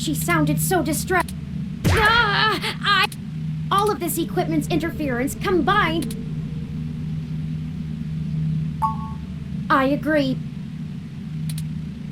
She sounded so distressed. All of this equipment's interference combined. I agree.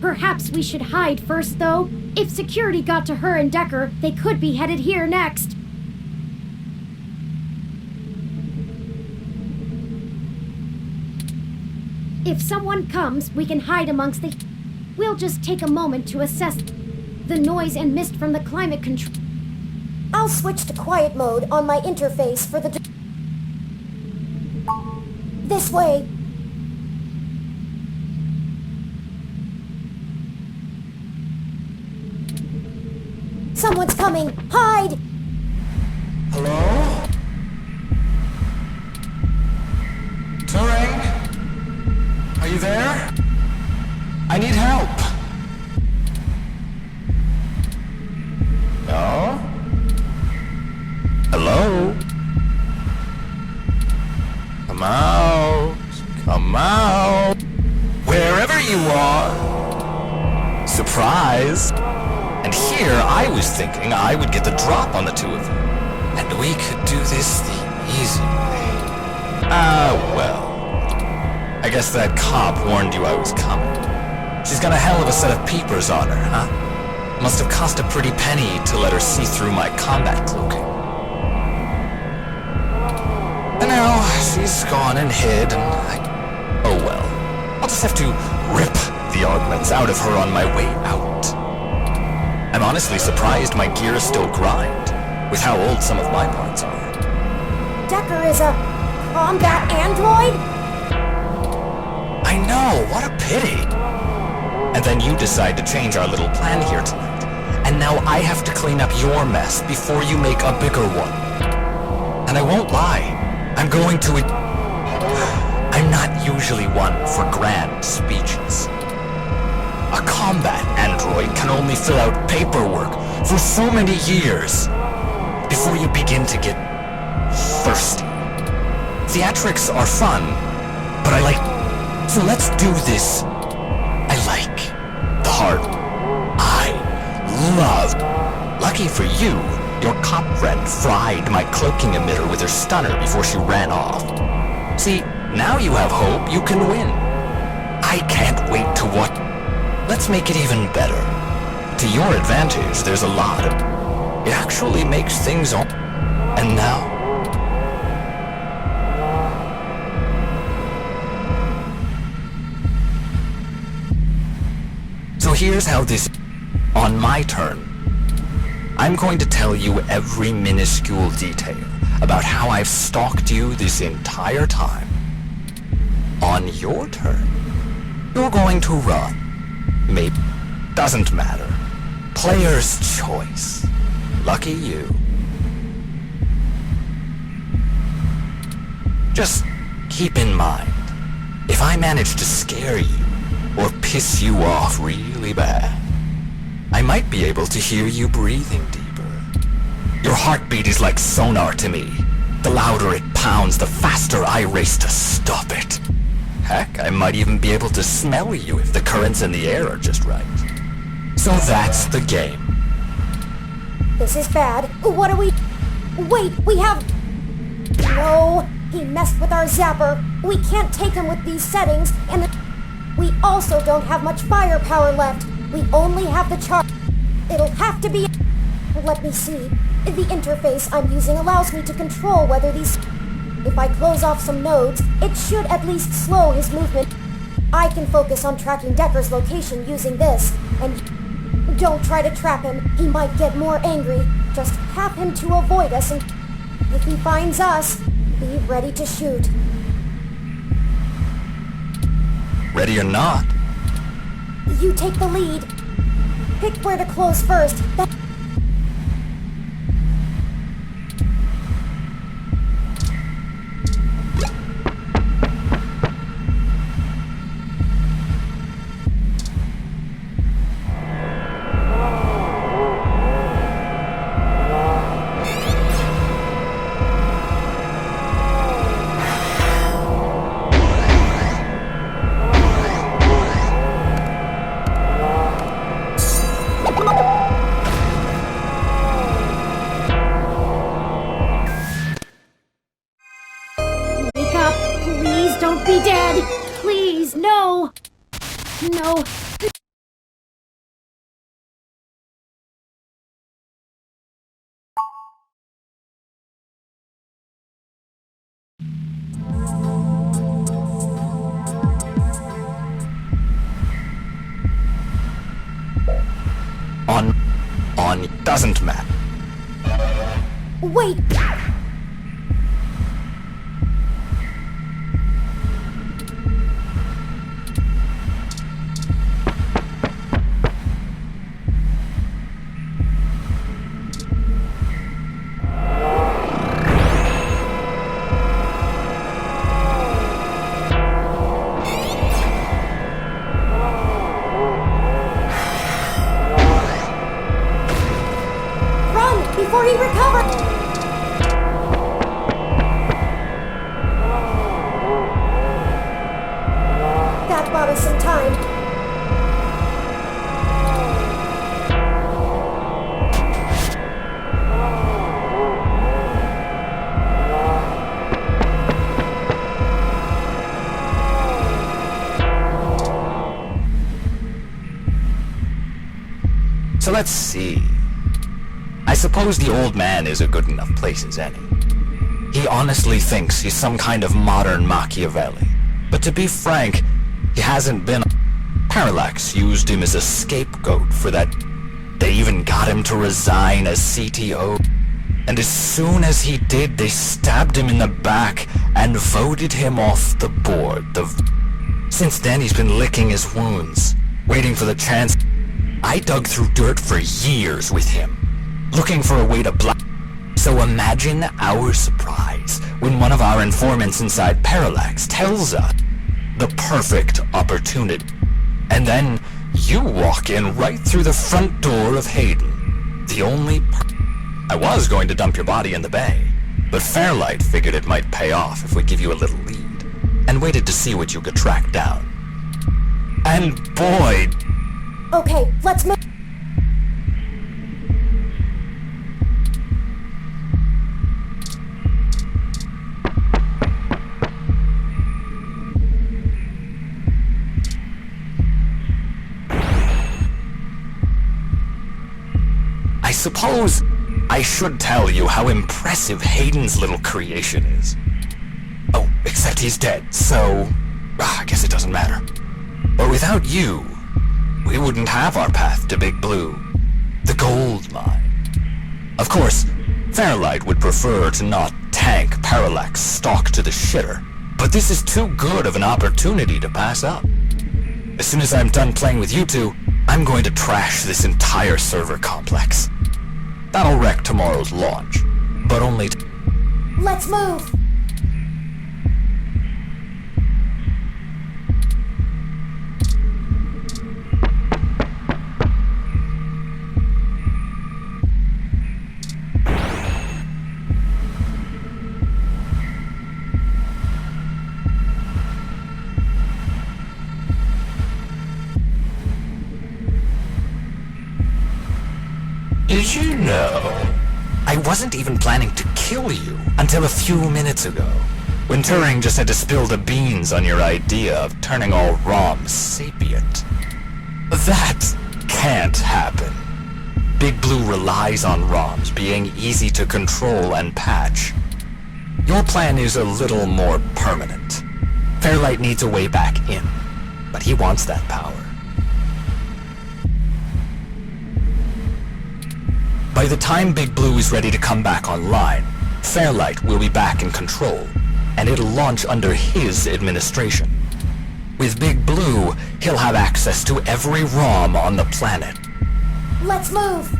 Perhaps we should hide first, though. If security got to her and Decker, they could be headed here next. If someone comes, we can hide amongst the... We'll just take a moment to assess the noise and mist from the climate control. I'll switch to quiet mode on my interface for the... This way. Someone's coming! Hide! Hello? Turing? Are you there? I need help. No? Hello? Come out. Come out. Wherever you are. Surprise. And here I was thinking I would get the drop on the two of you. And we could do this the easy way. Well. I guess that cop warned you I was coming. She's got a hell of a set of peepers on her, huh? Must have cost a pretty penny to let her see through my combat cloaking. And now she's gone and hid, and oh well. I'll just have to rip the augments out of her on my way out. I'm honestly surprised my gears still grind, with how old some of my parts are. Decker is a combat android? I know, what a pity! And then you decide to change our little plan here tonight. And now I have to clean up your mess before you make a bigger one. And I won't lie, I'm going to... I'm not usually one for grand speeches. A combat android can only fill out paperwork for so many years before you begin to get thirsty. Theatrics are fun, but I like... So let's do this. I like the heart. I love. Lucky for you, your cop friend fried my cloaking emitter with her stunner before she ran off. See, now you have hope you can win. I can't wait to watch. Let's make it even better. To your advantage, there's a lot of... It actually makes things on... And now... So here's how this... On my turn, I'm going to tell you every minuscule detail about how I've stalked you this entire time. On your turn, you're going to run. Maybe. Doesn't matter. Player's choice. Lucky you. Just keep in mind, if I manage to scare you, or piss you off really bad, I might be able to hear you breathing deeper. Your heartbeat is like sonar to me. The louder it pounds, the faster I race to stop it. Heck, I might even be able to smell you if the currents in the air are just right. So that's the game. This is bad. What are we... Wait, we have... No, he messed with our zapper. We can't take him with these settings, and we also don't have much firepower left. We only have the charge. It'll have to be... Let me see. The interface I'm using allows me to control whether these... If I close off some nodes, it should at least slow his movement. I can focus on tracking Decker's location using this, and don't try to trap him. He might get more angry. Just have him to avoid us, and if he finds us, be ready to shoot. Ready or not? You take the lead. Pick where to close first. up. Please don't be dead. Please, no. No. On doesn't matter. Wait! Run before he recovers! That bought us some time. So let's see. I suppose the old man is a good enough place as any. He honestly thinks he's some kind of modern Machiavelli. But to be frank, he hasn't been. Parallax used him as a scapegoat for that. They even got him to resign as CTO. And as soon as he did, they stabbed him in the back and voted him off the board. Since then, he's been licking his wounds, waiting for the chance. I dug through dirt for years with him, looking for a way to So imagine our surprise when one of our informants inside Parallax tells us the perfect opportunity. And then you walk in right through the front door of Hayden. The only I was going to dump your body in the bay, but Fairlight figured it might pay off if we give you a little lead, and waited to see what you could track down. And boy... Okay, let's move. I suppose I should tell you how impressive Hayden's little creation is. Oh, except he's dead, so... I guess it doesn't matter. But without you, we wouldn't have our path to Big Blue, the gold mine. Of course, Fairlight would prefer to not tank Parallax stock to the shitter, but this is too good of an opportunity to pass up. As soon as I'm done playing with you two, I'm going to trash this entire server complex. That'll wreck tomorrow's launch, but only Let's move. Did you know? I wasn't even planning to kill you until a few minutes ago, when Turing just had to spill the beans on your idea of turning all ROMs sapient. That can't happen. Big Blue relies on ROMs being easy to control and patch. Your plan is a little more permanent. Fairlight needs a way back in, but he wants that power. By the time Big Blue is ready to come back online, Fairlight will be back in control, and it'll launch under his administration. With Big Blue, he'll have access to every ROM on the planet. Let's move.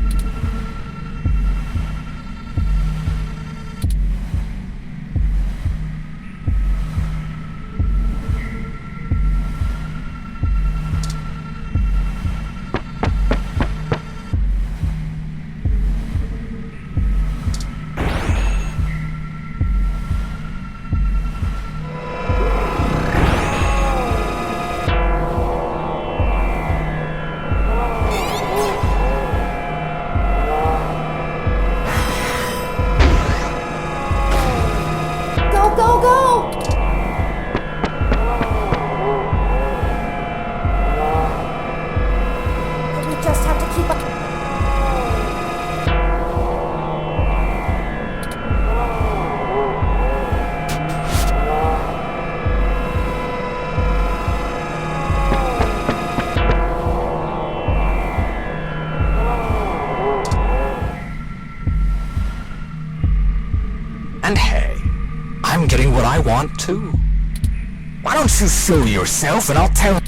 Why don't you show yourself and I'll tell...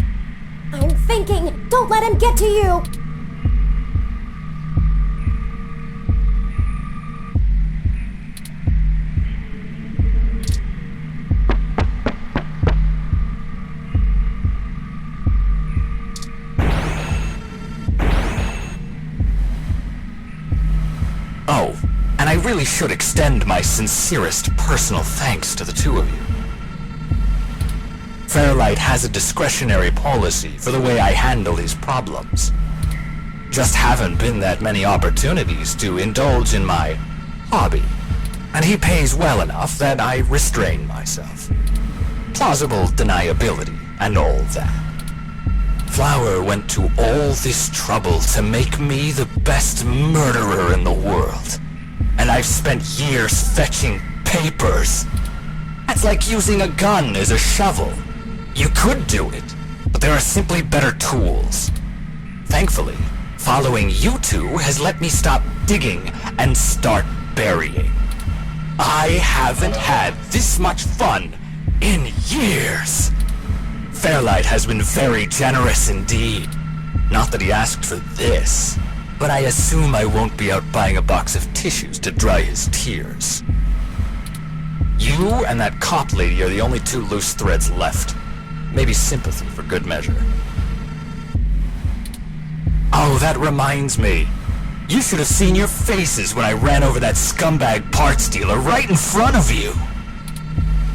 I'm thinking. Don't let him get to you. Oh, and I really should extend my sincerest personal thanks to the two of you. Fairlight has a discretionary policy for the way I handle his problems. Just haven't been that many opportunities to indulge in my hobby, and he pays well enough that I restrain myself. Plausible deniability and all that. Flower went to all this trouble to make me the best murderer in the world. And I've spent years fetching papers. That's like using a gun as a shovel. You could do it, but there are simply better tools. Thankfully, following you two has let me stop digging and start burying. I haven't had this much fun in years. Fairlight has been very generous indeed. Not that he asked for this, but I assume I won't be out buying a box of tissues to dry his tears. You and that cop lady are the only two loose threads left. Maybe sympathy for good measure. Oh, that reminds me. You should have seen your faces when I ran over that scumbag parts dealer right in front of you.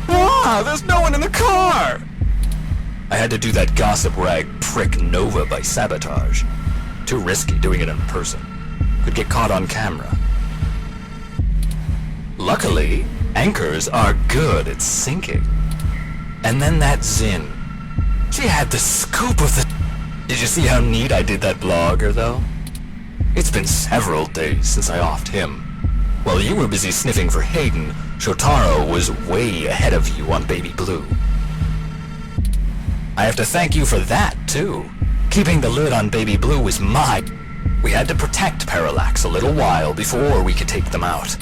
Ah, there's no one in the car! I had to do that gossip rag prick Nova by sabotage. Too risky doing it in person. Could get caught on camera. Luckily, anchors are good at sinking. And then that Zin. She had the scoop of the... Did you see how neat I did that blogger, though? It's been several days since I offed him. While you were busy sniffing for Hayden, Shotaro was way ahead of you on Baby Blue. I have to thank you for that, too. Keeping the lid on Baby Blue was my... We had to protect Parallax a little while before we could take them out.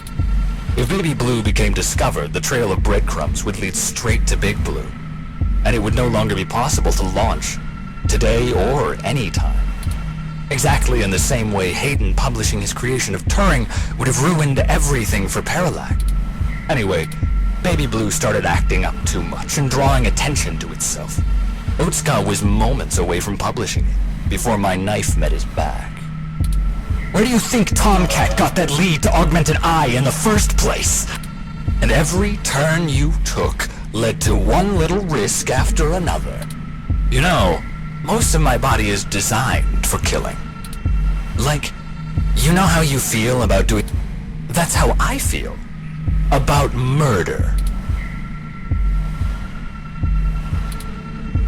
If Baby Blue became discovered, the trail of breadcrumbs would lead straight to Big Blue. And it would no longer be possible to launch, today or any time. Exactly in the same way Hayden publishing his creation of Turing would have ruined everything for Parallax. Anyway, Baby Blue started acting up too much and drawing attention to itself. Otsuka was moments away from publishing it, before my knife met his back. Where do you think Tomcat got that lead to Augmented Eye in the first place? And every turn you took led to one little risk after another. You know, most of my body is designed for killing. Like, you know how you feel about doing... That's how I feel. About murder.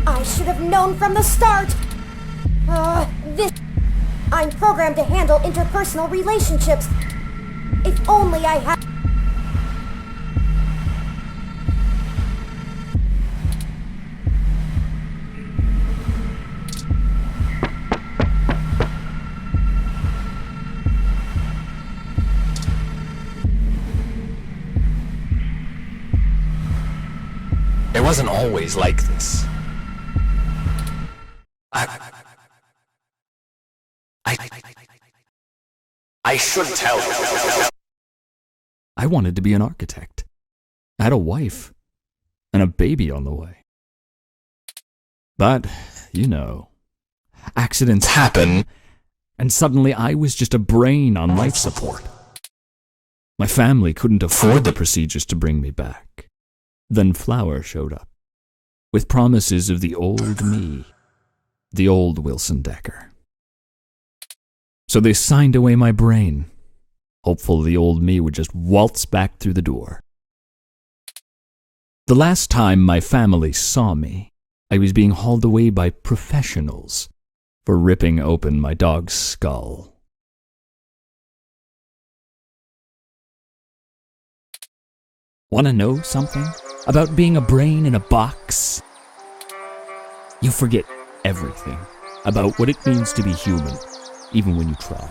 I should have known from the start. I'm programmed to handle interpersonal relationships. If only I had... It wasn't always like this. I should tell you. I wanted to be an architect. I had a wife and a baby on the way. But, you know, accidents happen, and suddenly I was just a brain on life support. My family couldn't afford the procedures to bring me back. Then Flower showed up, with promises of the old me, the old Wilson Decker. So they signed away my brain, hopeful the old me would just waltz back through the door. The last time my family saw me, I was being hauled away by professionals for ripping open my dog's skull. Want to know something about being a brain in a box? You forget everything about what it means to be human, even when you try.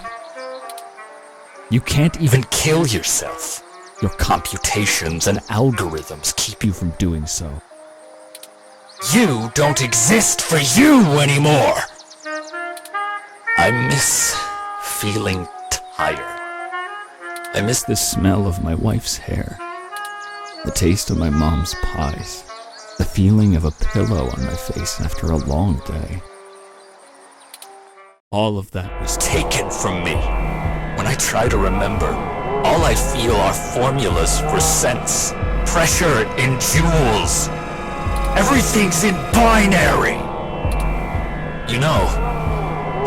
You can't even kill yourself. Your computations and algorithms keep you from doing so. You don't exist for you anymore! I miss feeling tired. I miss the smell of my wife's hair, the taste of my mom's pies, the feeling of a pillow on my face after a long day. All of that was Taken from me. When I try to remember, all I feel are formulas for cents, pressure in joules. Everything's in binary. You know,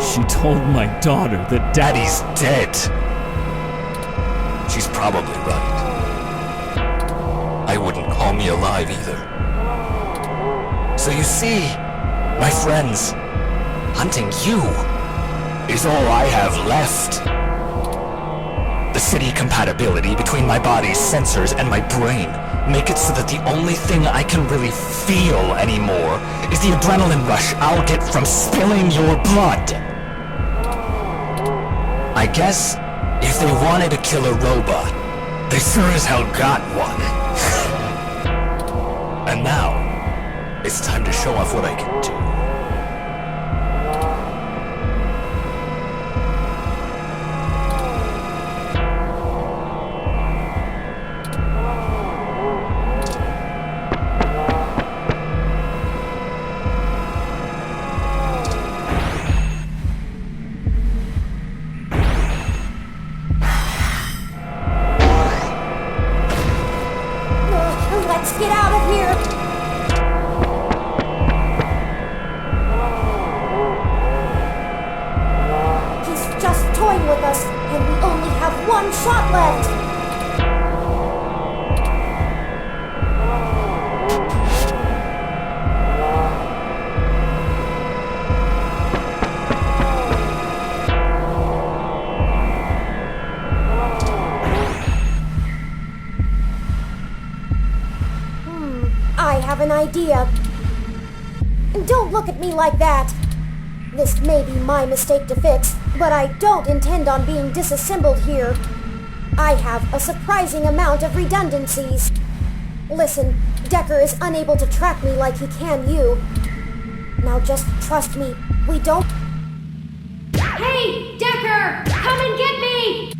She told my daughter that Daddy's dead. She's probably right. I wouldn't call me alive either. So you see, my friends, hunting you is all I have left. The city compatibility between my body's sensors and my brain make it so that the only thing I can really feel anymore is the adrenaline rush I'll get from spilling your blood. I guess if they wanted to kill a robot, they sure as hell got one. And now, it's time to show off what I can do. Let's get out of here! He's just toying with us, and we only have one shot left! I have an idea. Don't look at me like that. This may be my mistake to fix, but I don't intend on being disassembled here. I have a surprising amount of redundancies. Listen, Decker is unable to track me like he can you. Now just trust me, we don't... Hey, Decker! Come and get me!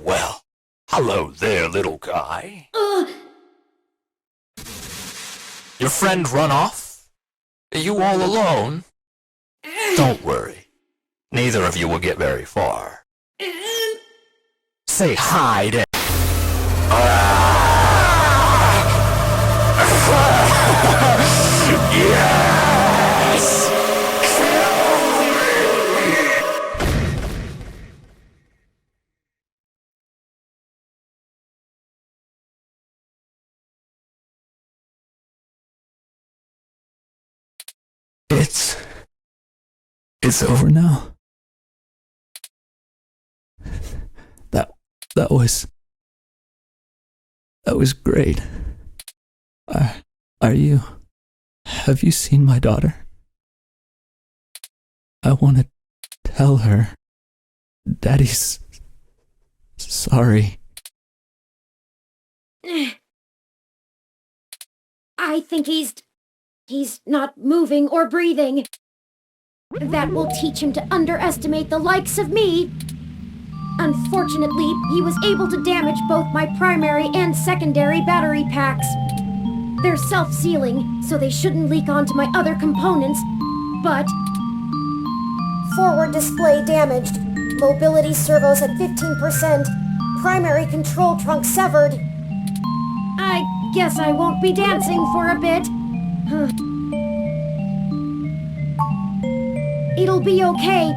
Well. Hello there, little guy. Your friend run off? Are you all alone? Don't worry. Neither of you will get very far. Say hi to... Yes! It's over now. That was great. Have you seen my daughter? I want to tell her Daddy's sorry. I think he's not moving or breathing. That will teach him to underestimate the likes of me. Unfortunately, he was able to damage both my primary and secondary battery packs. They're self-sealing, so they shouldn't leak onto my other components, but... Forward display damaged. Mobility servos at 15%. Primary control trunk severed. I guess I won't be dancing for a bit. It'll be okay.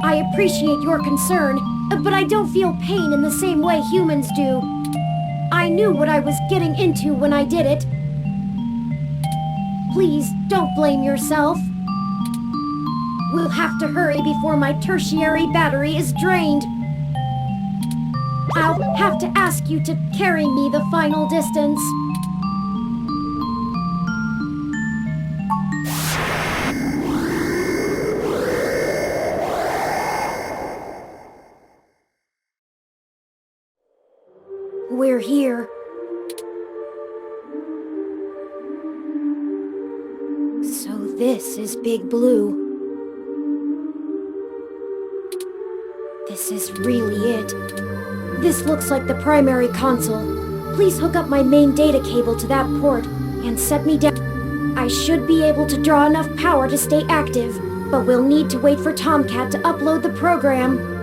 I appreciate your concern, but I don't feel pain in the same way humans do. I knew what I was getting into when I did it. Please, don't blame yourself. We'll have to hurry before my tertiary battery is drained. I'll have to ask you to carry me the final distance. we're here. So this is Big Blue. This is really it. This looks like the primary console. Please hook up my main data cable to that port and set me down. I should be able to draw enough power to stay active, but we'll need to wait for Tomcat to upload the program.